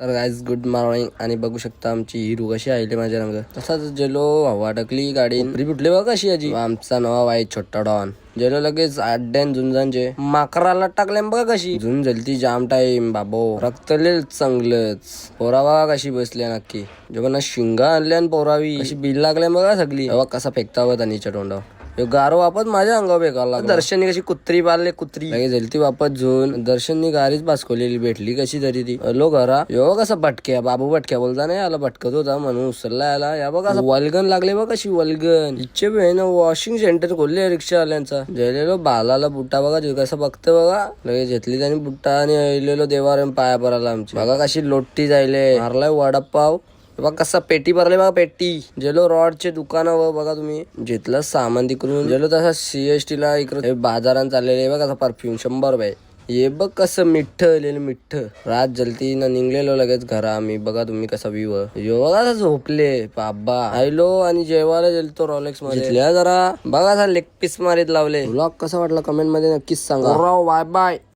तर guys good morning. आणि बघू शकता आमची हिरू कशी आली माझ्या रंग. तसाच जेलो हवा टाकली गाडी फुटली बघ कशी आजी. आमचा नवा वाई छोटा डॉन जेलो लगेच आड्यान झुंजांचे माकराला टाकले बघा कशी झुंज झाली जाम टाइम बाबो. रक्तलेल चांगलंच पोरा बघा कशी बसल्या नक्की जेव्हा शिंगा आणल्या आणि पोरावी कशी बिल लागल्या बघा सगळी. तेव्हा कसा फेकता होता नीच्या तोंडावर गारो वापस माझ्या अंगावर फेकायला लागला. दर्शननी कशी कुत्री पाळले कुत्री झाली ती वापस झोन. दर्शननी गाडीच बासकोलेली भेटली कशी तरी ती लो घरा यो कसा भटक्या बाबू भटक्या बोलता नाही आला भटकत होता म्हणून उचलला आला. या बघा वल्गन लागले बघ कशी वल्गन. इच्छे बहिण वॉशिंग सेंटर खोलले रिक्षावाल्यांचा. जयलेलो बालाला बुट्टा बघा कसं बघतं बघा. लगेच घेतली त्याने बुट्टा आणि अहिलेलो देवार पाया पराला आमची. बघा कशी लोट्टी जायले मारलाय वडापाव. बघा कसा पेटी भरले बघा पेटी. जेलो रॉडचे दुकानावर बघा तुम्ही घेतलं सामान तिकडून. जेलो तसा CST ला इकडे बाजारात चाललेले बघा कसा परफ्यूम 100 रुपये. हे बघ कसं मिठ्ठ मिठ्ठ. रात जलती ना निघलेलो लगेच घरा आम्ही. बघा तुम्ही कसा व्ह्यू यो बघा झोपले बाबा. आयलो आणि जेवायला गेलतो रॉलेक्स मध्ये जरा बघा लेग पीस मारीत लावले. ब्लॉग कसा वाटला कमेंट मध्ये नक्कीच सांगा. Bye bye.